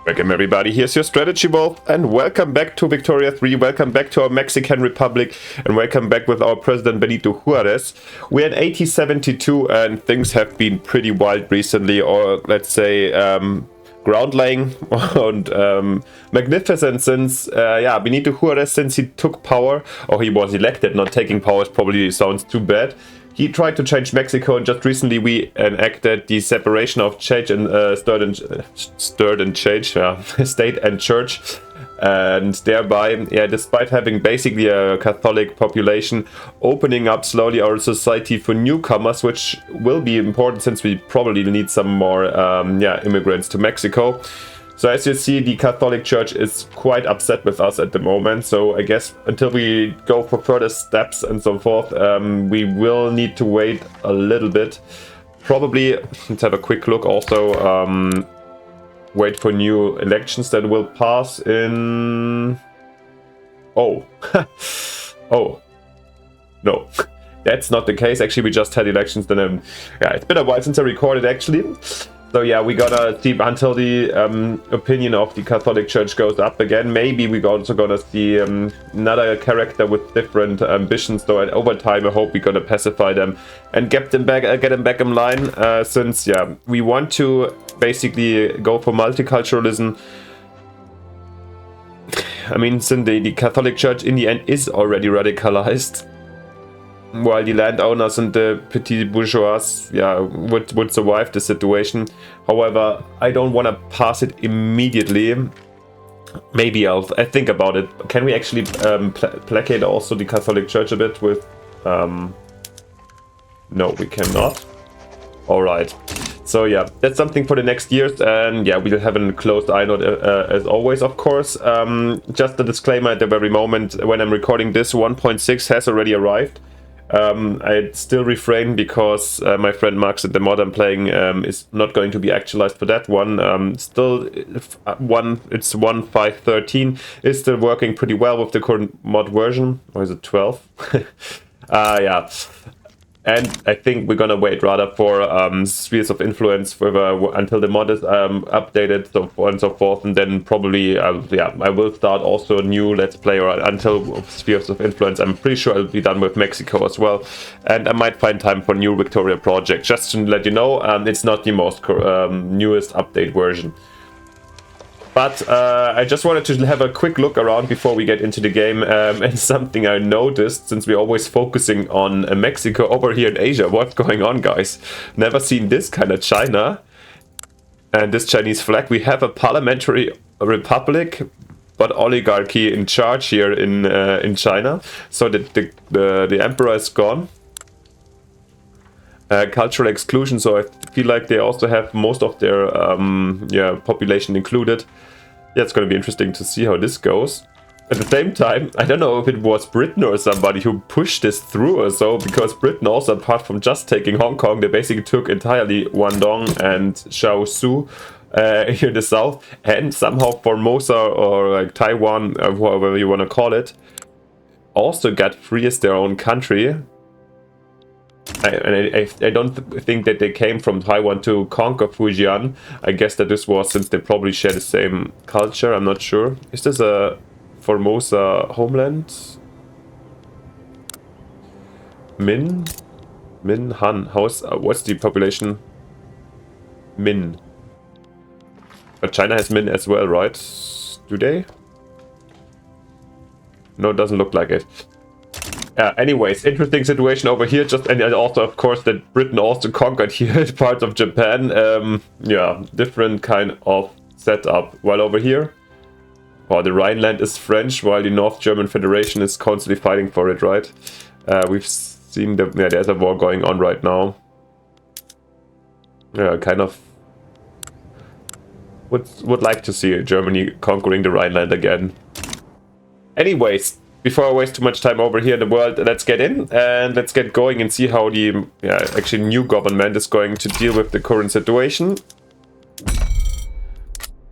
Welcome everybody, here's your Strategy Wolf, and welcome back to Victoria 3, welcome back to our Mexican Republic, and welcome back with our President Benito Juarez. We're in 1872 and things have been pretty wild recently, or let's say ground laying and magnificent since Benito Juarez, since he took power, or he was elected. Not taking power probably sounds too bad. He tried to change Mexico, and just recently we enacted the separation of church and state and church, and thereby, despite having basically a Catholic population, opening up slowly our society for newcomers, which will be important since we probably need some more immigrants to Mexico. So as you see, the Catholic Church is quite upset with us at the moment. So I guess until we go for further steps and so forth, we will need to wait a little bit. Probably, let's have a quick look also, wait for new elections that will pass in... Oh, oh, no. That's not the case. Actually, we just had elections. Then, it's been a while since I recorded actually. So yeah, we gotta see until the opinion of the Catholic Church goes up again. Maybe we're also gonna see another character with different ambitions. So over time, I hope we're gonna pacify them and get them back in line. Since we want to basically go for multiculturalism. I mean, since the Catholic Church in the end is already radicalized, while the landowners and the petit bourgeois would survive the situation. However, I don't want to pass it immediately. Maybe I think about it. Can we actually placate also the Catholic Church a bit with... No, we cannot. Alright. So yeah, that's something for the next years, and we'll have a closed eye on it as always, of course. Just a disclaimer at the very moment, when I'm recording this, 1.6 has already arrived. I still refrain because my friend Max at the mod I'm playing is not going to be actualized for that one. Still, it's 1.5.13 is still working pretty well with the current mod version. Or is it 12? And I think we're gonna wait rather for spheres of influence until the mod is updated, so on and so forth, and then probably I will start also a new Let's Play until spheres of influence. I'm pretty sure I'll be done with Mexico as well, and I might find time for new Victoria project. Just to let you know, it's not the most newest update version. But I just wanted to have a quick look around before we get into the game, and something I noticed, since we're always focusing on Mexico over here in Asia. What's going on, guys? Never seen this kind of China and this Chinese flag. We have a parliamentary republic, but oligarchy in charge here in China. So the emperor is gone. Cultural exclusion, so I feel like they also have most of their population included. Yeah, it's going to be interesting to see how this goes. At the same time, I don't know if it was Britain or somebody who pushed this through or so, because Britain also, apart from just taking Hong Kong, they basically took entirely Guangdong and Shaoxu here in the south, and somehow Formosa or like Taiwan, however you want to call it, also got free as their own country. I don't think that they came from Taiwan to conquer Fujian. I guess that this was since they probably share the same culture. I'm not sure. Is this a Formosa homeland? Min Han. What's the population? Min. But China has Min as well, right? Do they? No, it doesn't look like it. Anyways, interesting situation over here. And also, of course, that Britain also conquered here parts of Japan. Different kind of setup. While over here, the Rhineland is French, while the North German Federation is constantly fighting for it, right? We've seen there's a war going on right now. Kind of would like to see Germany conquering the Rhineland again. Anyways, before I waste too much time over here in the world, let's get in and let's get going and see how the actually new government is going to deal with the current situation.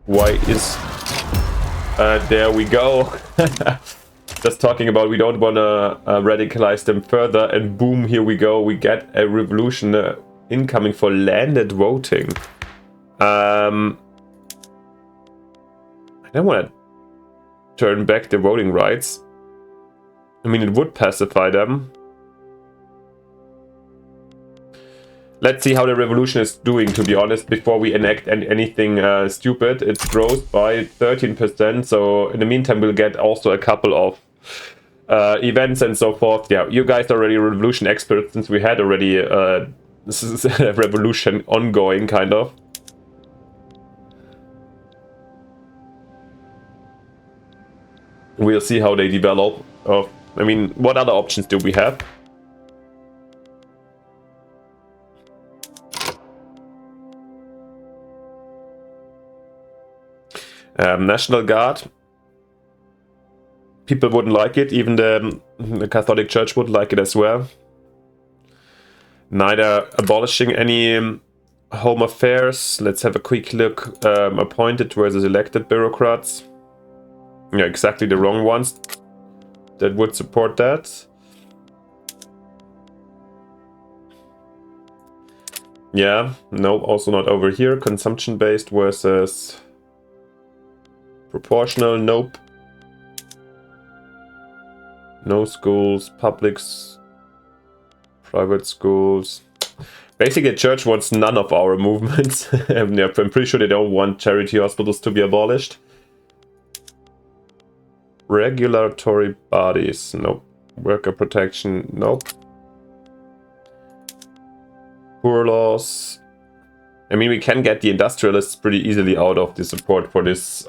Why is... there we go. Just talking about we don't want to radicalize them further, and boom, here we go. We get a revolution incoming for landed voting. I don't want to turn back the voting rights. I mean, it would pacify them. Let's see how the revolution is doing, to be honest, before we enact anything stupid. It grows by 13%, so in the meantime we'll get also a couple of events and so forth. Yeah, you guys are already revolution experts, since we had already this is a revolution ongoing, kind of. We'll see how they develop. I mean, what other options do we have? National Guard. People wouldn't like it. Even the Catholic Church would like it as well. Neither abolishing any home affairs. Let's have a quick look. Appointed versus elected bureaucrats. Yeah, exactly the wrong ones that would support that. Yeah, no, also not over here. Consumption-based versus proportional, nope. No schools, publics, private schools. Basically, the church wants none of our movements. I'm pretty sure they don't want charity hospitals to be abolished. Regulatory bodies, nope. Worker protection, nope. Poor laws. I mean, we can get the industrialists pretty easily out of the support for this.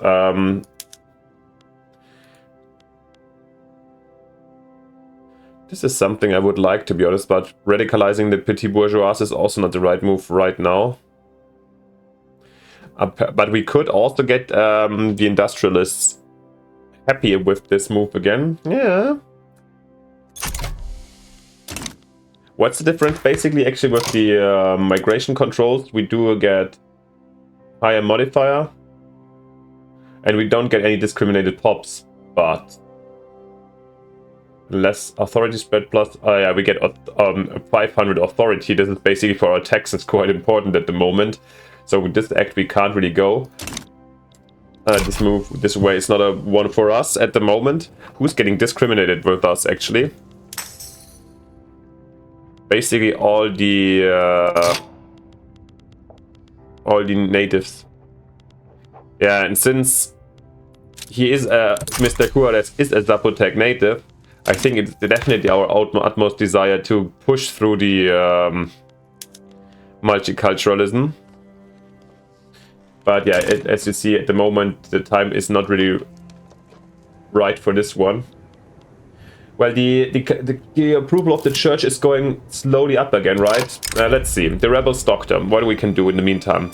This is something I would like, to be honest, but radicalizing the petit bourgeois is also not the right move right now. But we could also get the industrialists happy with this move again. Yeah. What's the difference? Basically, actually, with the migration controls, we do get higher modifier, and we don't get any discriminated pops, but less authority spread plus. Yeah, we get 500 authority. This is basically for our taxes quite important at the moment. So with this act, we can't really go. This move this way is not a one for us at the moment. Who's getting discriminated with us, actually? Basically all the natives. Yeah, and since he is Mr. Juarez is a Zapotec native, I think it's definitely our utmost desire to push through the multiculturalism. But yeah, as you see at the moment, the time is not really right for this one. Well, the approval of the church is going slowly up again, right? Let's see. The rebels doctor. What we can do in the meantime?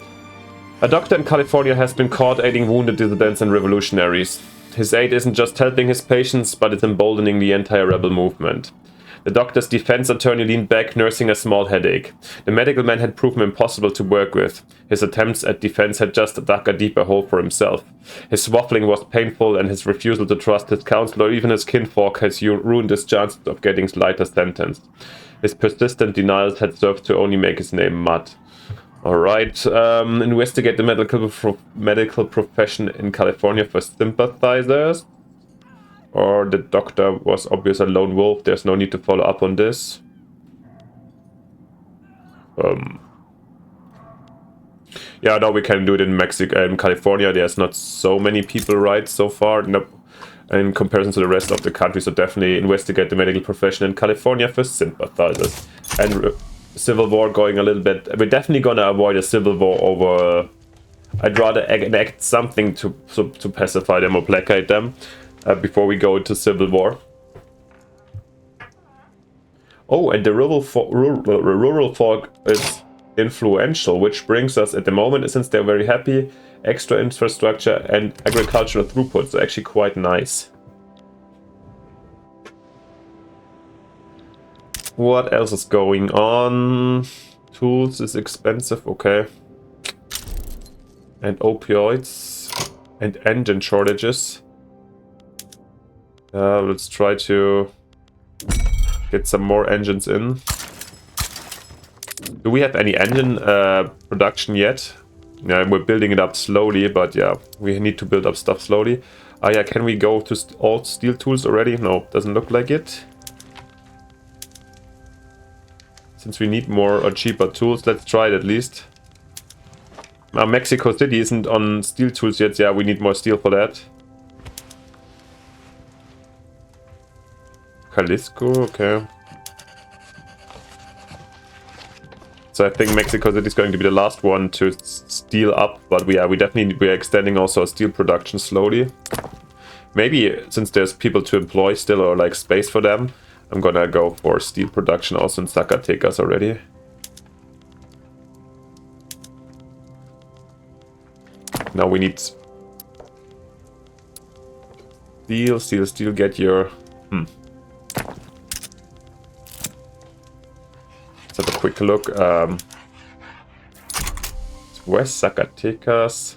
A doctor in California has been caught aiding wounded dissidents and revolutionaries. His aid isn't just helping his patients, but it's emboldening the entire rebel movement. The doctor's defense attorney leaned back, nursing a small headache. The medical man had proven impossible to work with. His attempts at defense had just dug a deeper hole for himself. His waffling was painful, and his refusal to trust his counsel or even his kinfolk has ruined his chances of getting lighter sentence. His persistent denials had served to only make his name mud. Alright, investigate the medical profession in California for sympathizers. Or the doctor was obviously a lone wolf. There's no need to follow up on this. Yeah, no, we can do it in Mexico and California. There's not so many people, right, so far. Nope. In comparison to the rest of the country, so definitely investigate the medical profession in California for sympathizers. And civil war going a little bit. We're definitely gonna avoid a civil war over. I'd rather enact something to pacify them or placate them. Before we go into civil war. Oh, and the rural folk is influential, which brings us at the moment, since they're very happy, extra infrastructure and agricultural throughput, so actually quite nice. What else is going on? Tools is expensive, okay. And opioids and engine shortages. Let's try to get some more engines in. Do we have any engine production yet? Yeah, we're building it up slowly, but yeah, we need to build up stuff slowly. Ah yeah, can we go to all steel tools already? No, doesn't look like it. Since we need more or cheaper tools, let's try it at least. Mexico City isn't on steel tools yet. Yeah, we need more steel for that. Jalisco, okay. So I think Mexico City is going to be the last one to steel up, but we are extending also our steel production slowly. Maybe since there's people to employ still, or like space for them, I'm gonna go for steel production also in Zacatecas already. Now we need steel, get your... Let's have a quick look. West Zacatecas.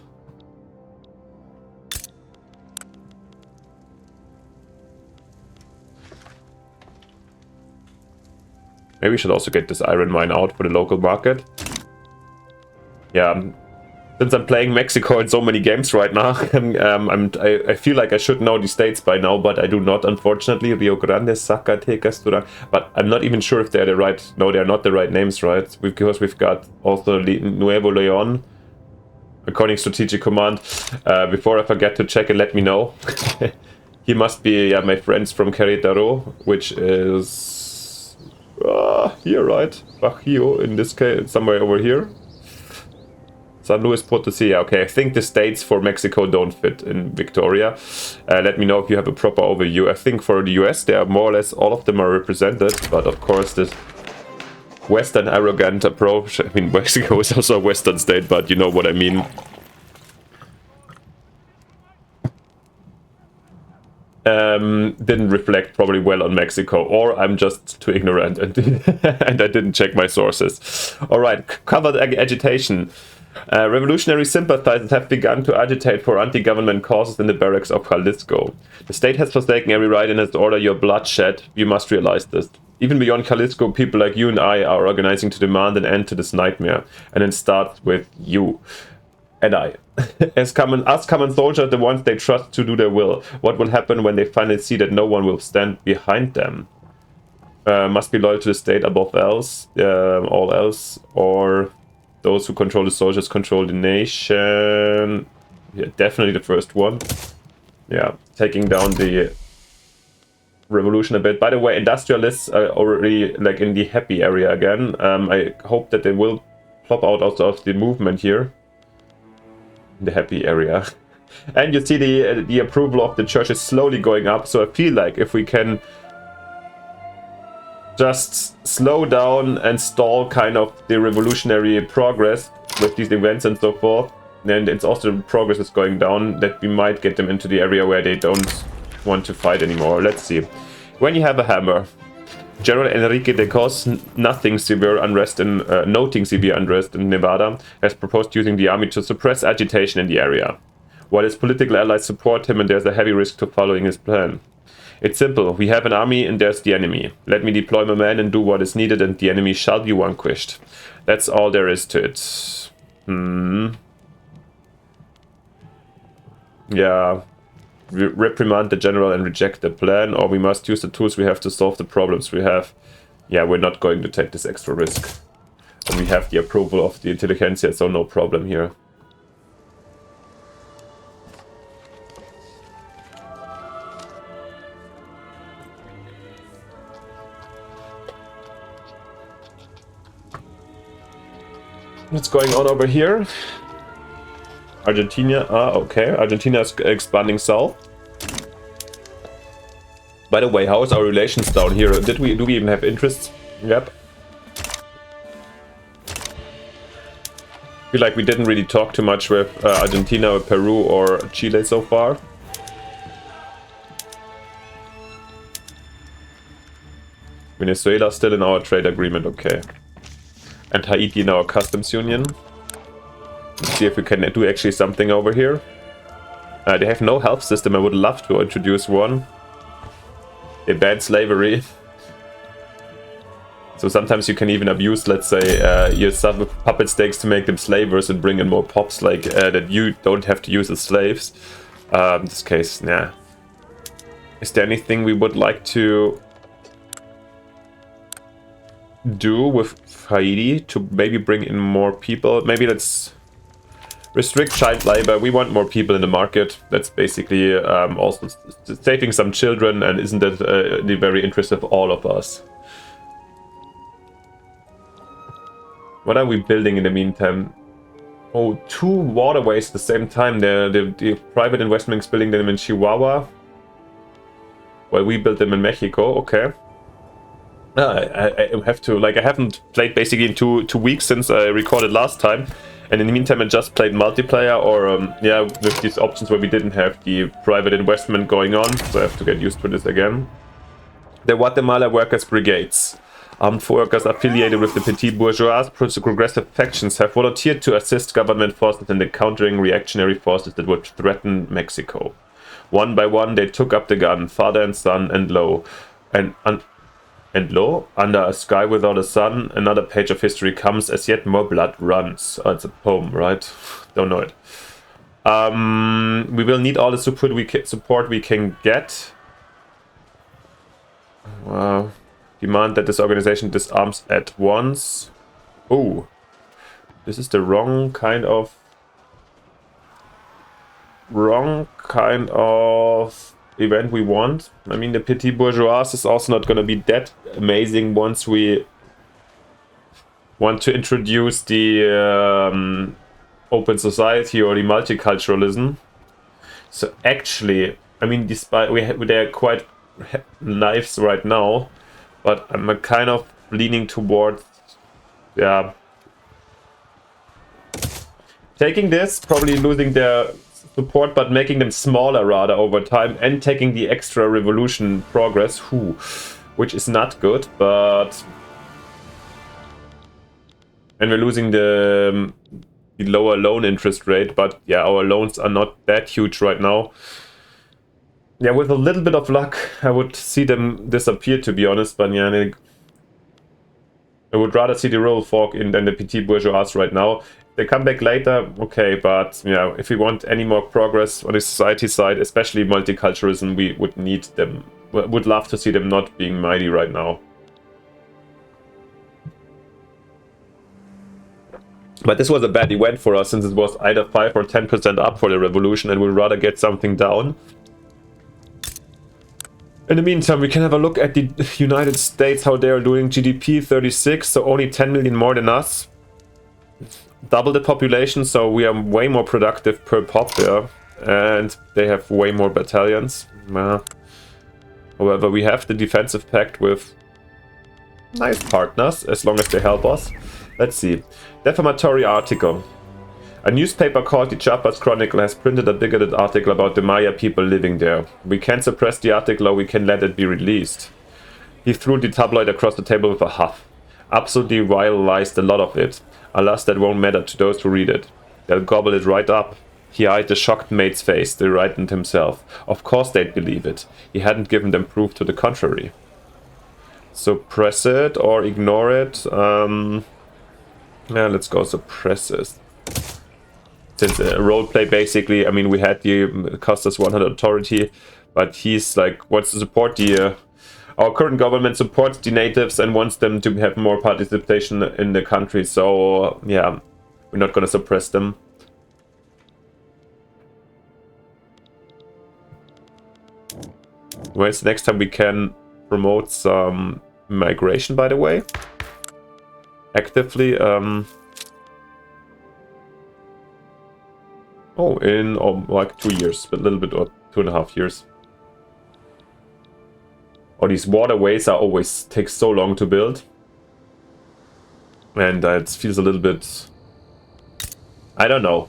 Maybe we should also get this iron mine out for the local market. Yeah, since I'm playing Mexico in so many games right now, I feel like I should know the states by now, but I do not, unfortunately. Rio Grande, Zacatecas, Durango. But I'm not even sure if they're the right... No, they're not the right names, right? Because we've got also Nuevo León, according to Strategic Command. Before I forget to check and let me know. He must be, yeah, my friends from Querétaro, which is... here, right? Bajío, in this case, somewhere over here. San Luis Potosí. Okay, I think the states for Mexico don't fit in Victoria. Let me know if you have a proper overview. I think for the US, they are more or less, all of them are represented, but of course this Western arrogant approach, I mean, Mexico is also a Western state, but you know what I mean. Didn't reflect probably well on Mexico, or I'm just too ignorant and, and I didn't check my sources. Alright, covered agitation. Revolutionary sympathizers have begun to agitate for anti-government causes in the barracks of Jalisco. The state has forsaken every right in its order your bloodshed. You must realize this. Even beyond Jalisco, people like you and I are organizing to demand an end to this nightmare. And it starts with you. And I. As common soldiers, the ones they trust to do their will. What will happen when they finally see that no one will stand behind them? Must be loyal to the state above all else, or those who control the soldiers control the nation. Yeah, definitely the first one. Yeah, taking down the revolution a bit. By the way, industrialists are already like in the happy area again. I hope that they will plop out of the movement here. The happy area. And you see the approval of the church is slowly going up, so I feel like if we can just slow down and stall kind of the revolutionary progress with these events and so forth, then it's also progress is going down, that we might get them into the area where they don't want to fight anymore. Let's see. When you have a hammer, General Enrique de Cos, noting severe unrest in Nevada, has proposed using the army to suppress agitation in the area, while his political allies support him and there's a heavy risk to following his plan. It's simple. We have an army and there's the enemy. Let me deploy my men and do what is needed and the enemy shall be vanquished. That's all there is to it. Yeah. We reprimand the general and reject the plan, or we must use the tools we have to solve the problems we have. Yeah, we're not going to take this extra risk. And we have the approval of the intelligentsia, so no problem here. What's going on over here? Argentina, okay. Argentina is expanding south. By the way, how is our relations down here? Do we even have interests? Yep. Feel like we didn't really talk too much with Argentina, or Peru, or Chile so far. Venezuela still in our trade agreement, okay. And Haiti in our customs union. Let's see if we can do actually something over here. They have no health system. I would love to introduce one. They ban slavery. So sometimes you can even abuse, let's say, your puppet stakes to make them slavers and bring in more pops, like that you don't have to use as slaves. In this case, yeah. Is there anything we would like to do with Haiti to maybe bring in more people? Maybe let's restrict child labor. We want more people in the market. That's basically also saving some children, and isn't that the very interest of all of us? What are we building in the meantime? Oh, 2 waterways at the same time. The private investment is building them in Chihuahua, while we build them in Mexico. Okay. I have to, like, I haven't played basically in two weeks since I recorded last time, and in the meantime I just played multiplayer, or yeah, with these options where we didn't have the private investment going on, so I have to get used to this again. The Guatemala Workers' Brigades. Armed workers affiliated with the petit bourgeois progressive factions have volunteered to assist government forces in the countering reactionary forces that would threaten Mexico. One by one, they took up the gun, father and son, and lo, under a sky without a sun, another page of history comes, as yet more blood runs. Oh, it's a poem, right? Don't know it. We will need all the support we can get. Demand that this organization disarms at once. Oh, this is the wrong kind of event we want. I mean, the petit bourgeois is also not going to be that amazing once we want to introduce the open society or the multiculturalism. So actually, I mean, despite they're quite nice right now, but I'm kind of leaning towards, yeah, taking this, probably losing their support, but making them smaller rather over time, and taking the extra revolution progress, which is not good, but... And we're losing the lower loan interest rate, but yeah, our loans are not that huge right now. Yeah, with a little bit of luck, I would see them disappear, to be honest, but yeah, I would rather see the royal fork than the petit bourgeois right now. If they come back later, okay, but yeah, if we want any more progress on the society side, especially multiculturalism, we would need them, would love to see them not being mighty right now. But this was a bad event for us, since it was either 5 or 10% up for the revolution, and we'd rather get something down. In the meantime, we can have a look at the United States, how they are doing. GDP 36, so only 10 million more than us. Double the population, so we are way more productive per pop there. And they have way more battalions. However, we have the defensive pact with nice partners, as long as they help us. Let's see. Defamatory article. A newspaper called the Chiapas Chronicle has printed a bigoted article about the Maya people living there. We can't suppress the article, or we can let it be released. He threw the tabloid across the table with a huff. Absolutely vile lies, a lot of it. Alas, that won't matter to those who read it. They'll gobble it right up. He eyed the shocked mate's face, derided himself. Of course they'd believe it. He hadn't given them proof to the contrary. Suppress it or ignore it. Yeah, let's go suppress it. Since roleplay, basically, I mean, we had the cost us 100 authority, but he's like, wants to support the... our current government supports the natives and wants them to have more participation in the country, so yeah, we're not going to suppress them. When's the next time we can promote some migration, by the way? Actively, oh, in like 2 years, a little bit, or 2.5 years. Oh, these waterways are always take so long to build, and it feels a little bit, I don't know.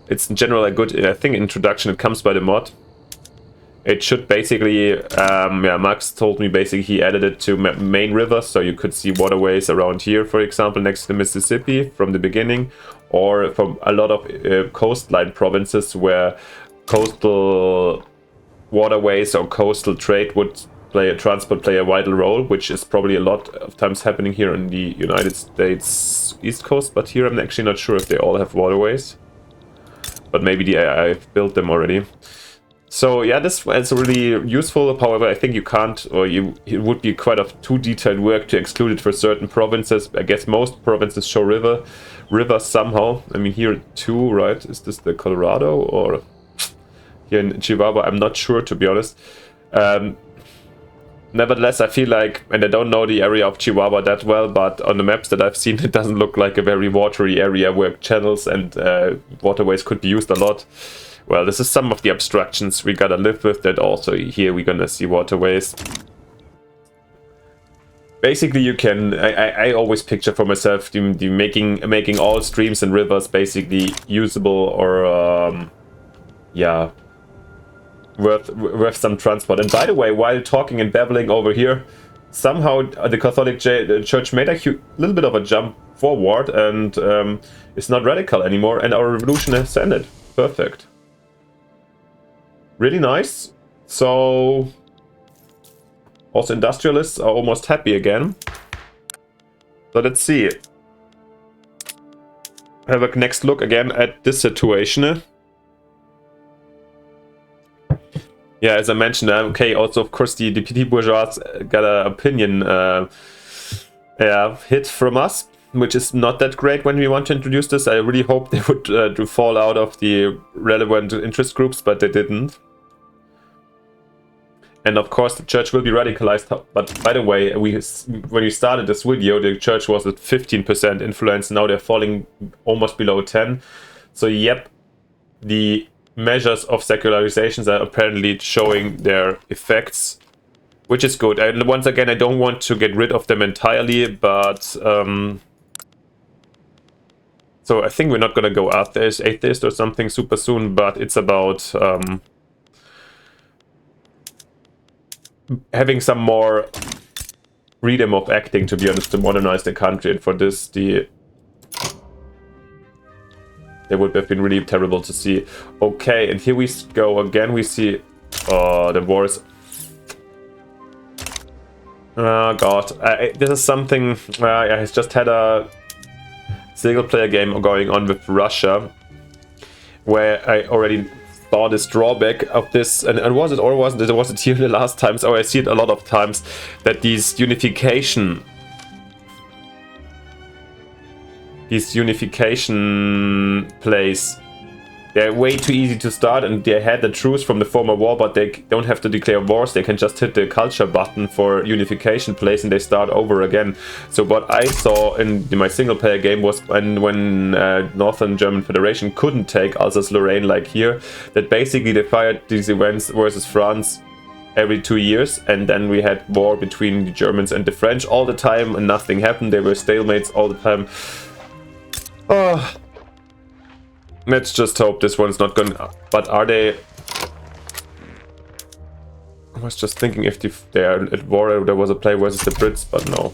It's in general a good, I think, introduction. It comes by the mod. It should basically, yeah, Max told me basically he added it to main rivers, so you could see waterways around here, for example, next to the Mississippi from the beginning, or from a lot of coastline provinces where coastal waterways or coastal trade would transport play a vital role, which is probably a lot of times happening here in the United States East Coast. But here I'm actually not sure if they all have waterways. But maybe the AI built them already. So yeah, this is really useful. However, I think you can't, or it would be quite of too detailed work to exclude it for certain provinces. I guess most provinces show rivers somehow. I mean, here too, right? Is this the Colorado or here in Chihuahua? I'm not sure, to be honest. Nevertheless, I feel like, and I don't know the area of Chihuahua that well, but on the maps that I've seen, it doesn't look like a very watery area where channels and waterways could be used a lot. Well, this is some of the abstractions we gotta live with. That also here we're gonna see waterways. Basically, you can. I always picture for myself the making all streams and rivers basically usable or yeah, worth some transport. And by the way, while talking and babbling over here, somehow the Catholic Church made a little bit of a jump forward and is not radical anymore, and our revolution has ended. Perfect. Really nice. So also industrialists are almost happy again. So let's see. Have a next look again at this situation. Yeah, as I mentioned, okay, also of course the petit bourgeois got an opinion hit from us, which is not that great when we want to introduce this. I really hope they would fall out of the relevant interest groups, but they didn't. And of course the church will be radicalized, but by the way, when we started this video, the church was at 15% influence, now they're falling almost below 10. So yep, the measures of secularizations are apparently showing their effects, which is good. And once again, I don't want to get rid of them entirely, but so I think we're not gonna go atheist or something super soon, but it's about having some more freedom of acting, to be honest, to modernize the country. And for this, they would have been really terrible to see. Okay, and here we go again. We see the wars. Oh god, this is something. I just had a single player game going on with Russia, where I already saw this drawback of this, and was it or wasn't it? Was it here the last times? Or I see it a lot of times that these unification plays, they're way too easy to start, and they had the truce from the former war, but they don't have to declare wars. They can just hit the culture button for unification plays and they start over again. So what I saw in my single player game was when Northern German Federation couldn't take Alsace-Lorraine like here, that basically they fired these events versus France every 2 years, and then we had war between the Germans and the French all the time, and nothing happened. They were stalemates all the time. Oh, let's just hope this one's not gonna. But are they? I was just thinking if they are at war, there was a play versus the Brits, but no.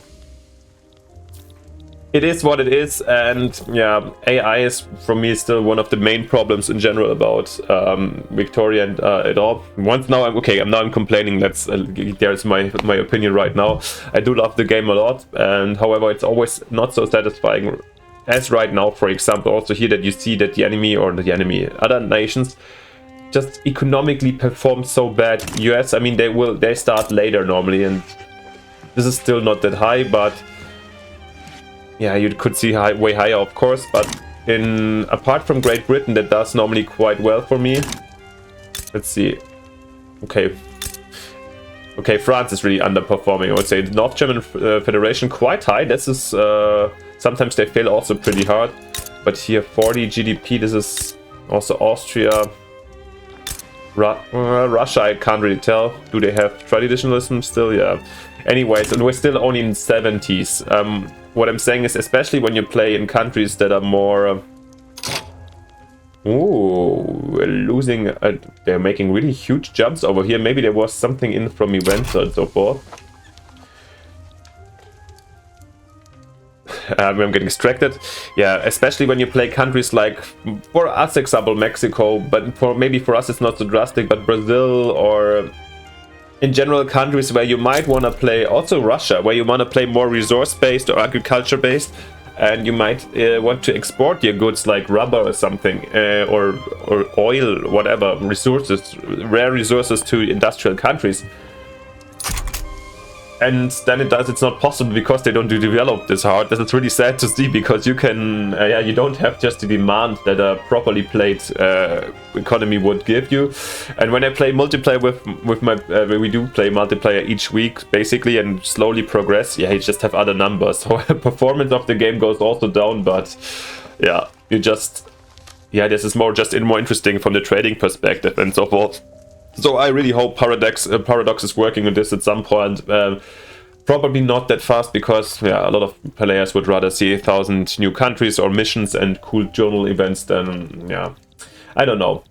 It is what it is, and yeah, AI is for me still one of the main problems in general about Victoria and it all. I'm complaining. There's my opinion right now. I do love the game a lot, and however, it's always not so satisfying. As right now, for example, also here that you see that other nations just economically perform so bad. US, I mean, they start later normally, and this is still not that high, but yeah, you could see way higher, of course. But apart from Great Britain, that does normally quite well for me. Let's see. Okay, France is really underperforming. I would say the North German Federation quite high. This is sometimes they fail also pretty hard. But here 40 GDP. This is also Austria, Russia. I can't really tell. Do they have traditionalism still? Yeah. Anyways, and we're still only in 70s. What I'm saying is, especially when you play in countries that are more. We're losing. They're making really huge jumps over here. Maybe there was something in from events and so forth. I'm getting distracted. Yeah, especially when you play countries like, for us, example, Mexico, but maybe for us it's not so drastic, but Brazil or in general countries where you might want to play, also Russia, where you want to play more resource-based or agriculture-based, and you might want to export your goods like rubber or something, or oil, whatever, resources, rare resources to industrial countries. And then it's not possible because they don't develop this hard. This is really sad to see, because you can, you don't have just the demand that a properly played economy would give you. And when I play multiplayer with my, we do play multiplayer each week basically and slowly progress. Yeah, you just have other numbers. So performance of the game goes also down, but yeah, you just, yeah, this is more interesting from the trading perspective and so forth. So I really hope Paradox is working on this at some point. Probably not that fast, because yeah, a lot of players would rather see 1,000 new countries or missions and cool journal events than, yeah, I don't know.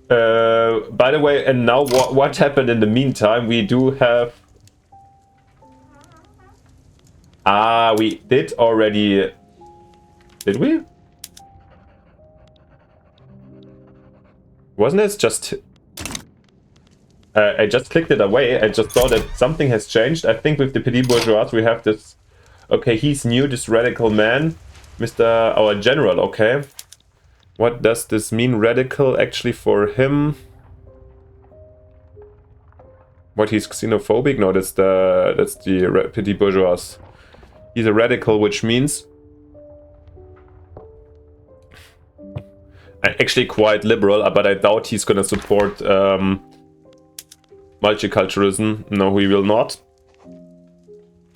By the way, and now what happened in the meantime? We do have... we did already... Did we? Wasn't it just... I just clicked it away. I just saw that something has changed. I think with the Petit Bourgeois we have this... Okay, he's new, this radical man. Our general, okay. What does this mean, radical, actually, for him? What, he's xenophobic? No, that's the Petit Bourgeois. He's a radical, which means... Actually quite liberal, but I doubt he's gonna support multiculturalism. No, he will not.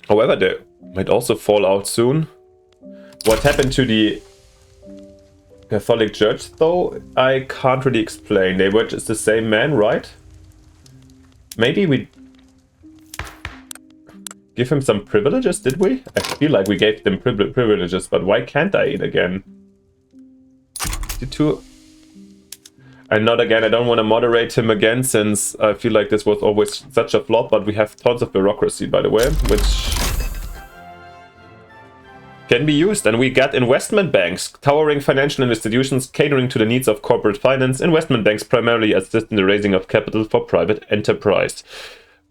However, they might also fall out soon. What happened to the Catholic Church, though, I can't really explain. They were just the same man, right? Maybe we give him some privileges, did we? I feel like we gave them privileges, but why can't I eat again? And not again, I don't want to moderate him again, since I feel like this was always such a flop, but we have tons of bureaucracy, by the way, which can be used. And we got investment banks, towering financial institutions catering to the needs of corporate finance. Investment banks primarily assist in the raising of capital for private enterprise.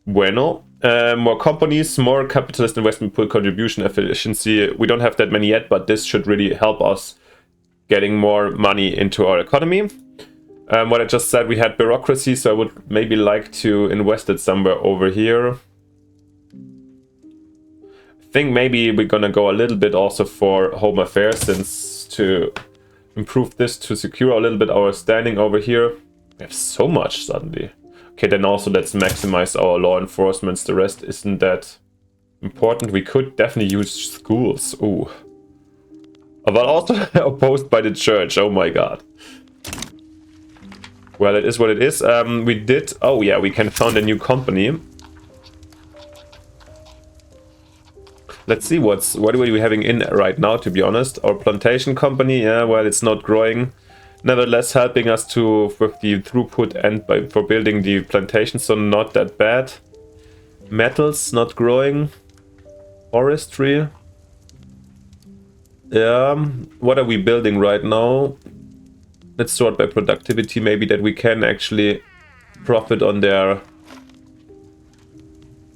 Bueno, more companies, more capitalist investment pool contribution efficiency. We don't have that many yet, but this should really help us getting more money into our economy. What I just said, we had bureaucracy, so I would maybe like to invest it somewhere over here. I think maybe we're gonna go a little bit also for home affairs, since to improve this, to secure a little bit our standing over here. We have so much suddenly. Okay, then also let's maximize our law enforcement. The rest isn't that important. We could definitely use schools. Ooh. But also opposed by the church. Oh my god. Well, it is what it is. We did... Oh yeah, we can found a new company. Let's see what are we having in right now, to be honest. Our plantation company, yeah, well, it's not growing. Nevertheless, helping us with the throughput and for building the plantation, so not that bad. Metals, not growing. Forestry. Yeah, what are we building right now? Let's sort by productivity, maybe that we can actually profit on their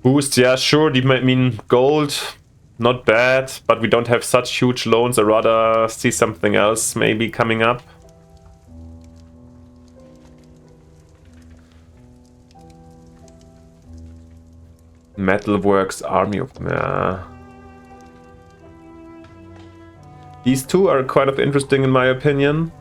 boost. Yeah, sure, they might mean gold, not bad, but we don't have such huge loans. I'd rather see something else maybe coming up. Metalworks, army of... These two are kind of interesting in my opinion.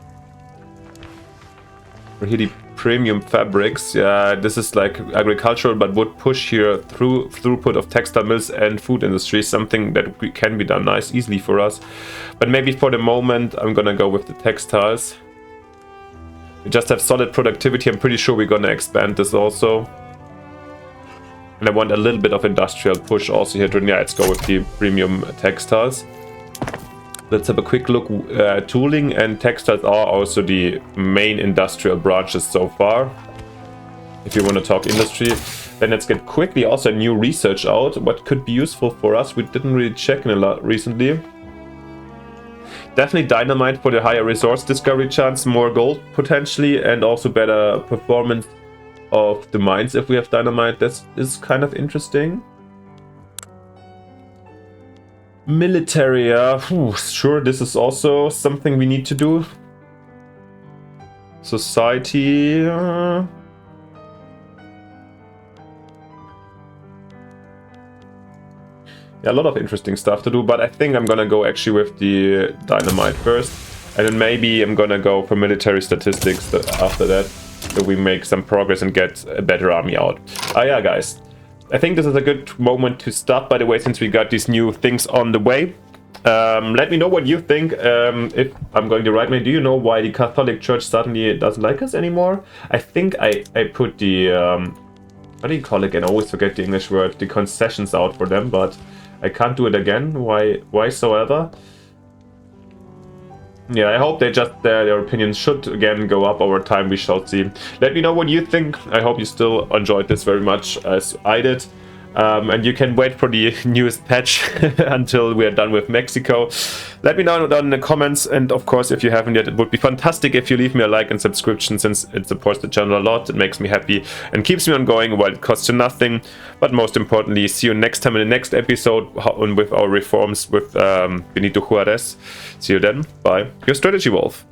Here the premium fabrics, yeah, this is like agricultural, but would push here through throughput of textile mills and food industry, something that can be done easily for us. But maybe for the moment, I'm gonna go with the textiles. We just have solid productivity. I'm pretty sure we're gonna expand this also. And I want a little bit of industrial push also here. Yeah, let's go with the premium textiles. Let's have a quick look. Tooling and textiles are also the main industrial branches so far. If you want to talk industry, then let's get quickly also a new research out. What could be useful for us? We didn't really check in a lot recently. Definitely dynamite for the higher resource discovery chance, more gold potentially, and also better performance of the mines if we have dynamite. This is kind of interesting. Military, sure, this is also something we need to do. Society, yeah, a lot of interesting stuff to do, but I think I'm gonna go actually with the dynamite first, and then maybe I'm gonna go for military statistics after that, so we make some progress and get a better army out. Yeah, guys, I think this is a good moment to stop, by the way, since we got these new things on the way. Let me know what you think, if I'm going the right way. Do you know why the Catholic Church suddenly doesn't like us anymore? I think I put the, what do you call it again? I always forget the English word, the concessions out for them, but I can't do it again. Why so ever? Yeah, I hope they just their opinions should again go up over time. We shall see. Let me know what you think. I hope you still enjoyed this very much as I did. And you can wait for the newest patch until we are done with Mexico. Let me know down in the comments, and of course, if you haven't yet, it would be fantastic if you leave me a like and subscription, since it supports the channel a lot. It makes me happy and keeps me on going while it costs you nothing. But most importantly, see you next time in the next episode with our reforms with Benito Juarez. See you then. Bye. Your Strategy Wolf.